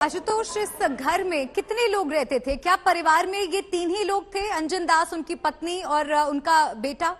आशुतोष, इस घर में कितने लोग रहते थे? क्या परिवार में ये तीन ही लोग थे, अंजन दास, उनकी पत्नी और उनका बेटा?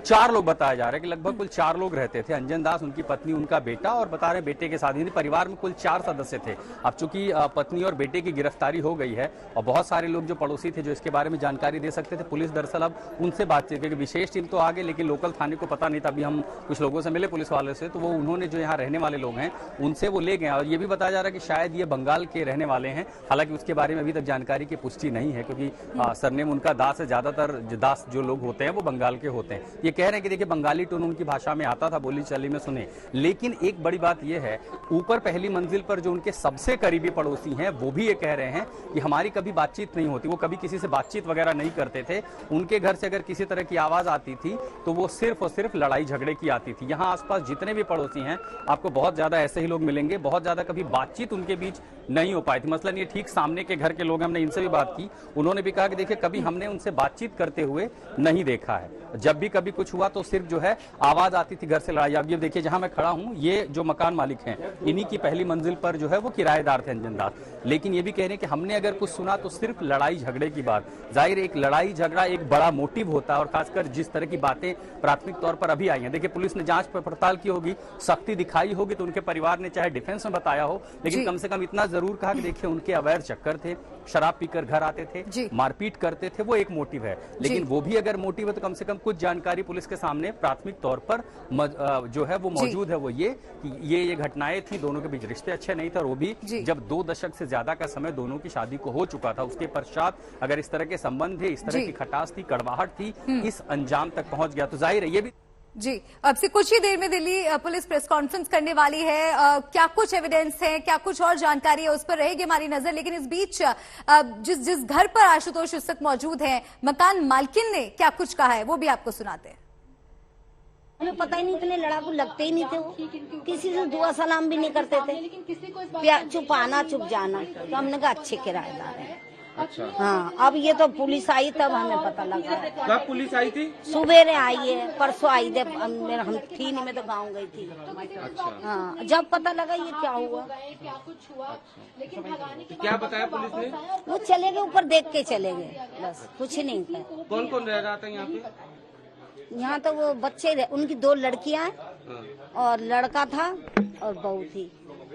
4 लोग बताया जा रहा है कि लगभग कुल 4 लोग रहते थे। अंजन दास, उनकी पत्नी, उनका बेटा और बता रहे बेटे के साथ ही परिवार में कुल 4 सदस्य थे। अब चूंकि पत्नी और बेटे की गिरफ्तारी हो गई है और बहुत सारे लोग जो पड़ोसी थे जो इसके बारे में जानकारी दे सकते थे, पुलिस दरअसल अब उनसे बातचीत, क्योंकि विशेष टीम तो आ गई लेकिन लोकल थाने को पता नहीं था। अभी हम कुछ लोगों से मिले पुलिस वाले से, तो वो उन्होंने जो यहाँ रहने वाले लोग हैं उनसे वो ले गए और ये भी बताया जा रहा है कि शायद ये बंगाल के रहने वाले हैं। हालांकि उसके बारे में अभी तक जानकारी की पुष्टि नहीं है, क्योंकि सरनेम उनका दास है। ज्यादातर दास जो लोग होते हैं वो बंगाल के होते हैं। ये कह रहे हैं कि देखिए बंगाली टोन उनकी भाषा में आता था, बोली चाली में सुने। लेकिन एक बड़ी बात यह है, ऊपर पहली मंजिल पर जो उनके सबसे करीबी पड़ोसी हैं वो भी ये कह रहे हैं कि हमारी कभी बातचीत नहीं होती, वो कभी किसी से बातचीत वगैरह नहीं करते थे। उनके घर से अगर किसी तरह की आवाज आती थी तो वो सिर्फ और सिर्फ लड़ाई झगड़े की आती थी। यहाँ आसपास जितने भी पड़ोसी हैं आपको बहुत ज्यादा ऐसे ही लोग मिलेंगे, बहुत ज्यादा कभी बातचीत उनके बीच नहीं हो पाई थी। मसलन ये ठीक सामने के घर के लोग, हमने इनसे भी बात की, उन्होंने भी कहा कि देखिए कभी हमने उनसे बातचीत करते हुए नहीं देखा है। जब भी कभी कुछ हुआ तो सिर्फ जो है आवाज आती थी घर से लड़ाई। अब ये देखिए जहां मैं खड़ा हूं, ये जो मकान मालिक हैं इन्हीं की पहली मंजिल पर जो है वो किराएदार थे अंजन दास। लेकिन ये भी कह रहे हैं कि हमने अगर कुछ सुना तो सिर्फ लड़ाई झगड़े की बात। जाहिर एक लड़ाई झगड़ा एक बड़ा मोटिव होता है और खासकर जिस तरह की बातें प्राथमिक तौर पर अभी आई हैं। देखिए पुलिस ने जांच पड़ताल की होगी, सख्ती दिखाई होगी, तो उनके परिवार ने चाहे डिफेंस में बताया हो लेकिन कम से कम इतना जरूर कहा कि देखिए उनके अवैध चक्कर थे, शराब पीकर घर आते थे, मारपीट करते थे, वो एक मोटिव है। लेकिन वो भी अगर मोटिव है तो कम से कम कुछ जानकारी पुलिस के सामने प्राथमिक तौर पर जो है वो मौजूद है। वो ये कि ये घटनाएं थी, दोनों के बीच रिश्ते अच्छे नहीं थे और वो भी जब 2 दशक से ज्यादा का समय दोनों की शादी को हो चुका था, उसके पश्चात अगर इस तरह के संबंध थे, इस तरह की खटास थी, कड़वाहट थी, इस अंजाम तक पहुंच गया तो जाहिर है ये भी। जी, अब से कुछ ही देर में दिल्ली पुलिस प्रेस कॉन्फ्रेंस करने वाली है। क्या कुछ एविडेंस है, क्या कुछ और जानकारी है, उस पर रहेगी हमारी नजर। लेकिन इस बीच जिस घर पर आशुतोष इस वक्त मौजूद है, मकान मालकिन ने क्या कुछ कहा है वो भी आपको सुनाते हैं। हमें पता ही नहीं, इतने लड़ाकू लगते ही नहीं थे वो, किसी से दुआ सलाम भी नहीं करते थे, चुप आना चुप जाना। तो हमने कहा अच्छे किराएदार हैं। अच्छा। हाँ, अब ये तो पुलिस आई तब हमें पता लगा। कब पुलिस आई थी? सुबेरे आई है, परसों आई थे। हम थी नहीं, मैं तो गाँव गई थी। अच्छा। हाँ, जब पता लगा ये क्या हुआ। क्या बताया पुलिस ने? वो चले गए ऊपर, देख के चले गए, बस कुछ नहीं था। कौन कौन रह रहा था यहाँ पे? यहाँ तो वो बच्चे, उनकी 2 लड़कियां और लड़का था और बहू थी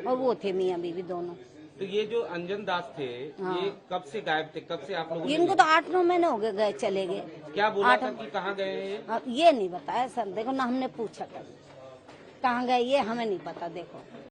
और वो थे मियाँ बीवी दोनों। तो ये जो अंजन दास थे, ये कब से गायब थे? कब से आप लोगों ने? इनको तो 8-9 महीने हो गए चले गए। क्या बोला था कि कहाँ गए हैं ये नहीं बताया सर। देखो ना, हमने पूछा कभी कहाँ गए, ये हमें नहीं पता। देखो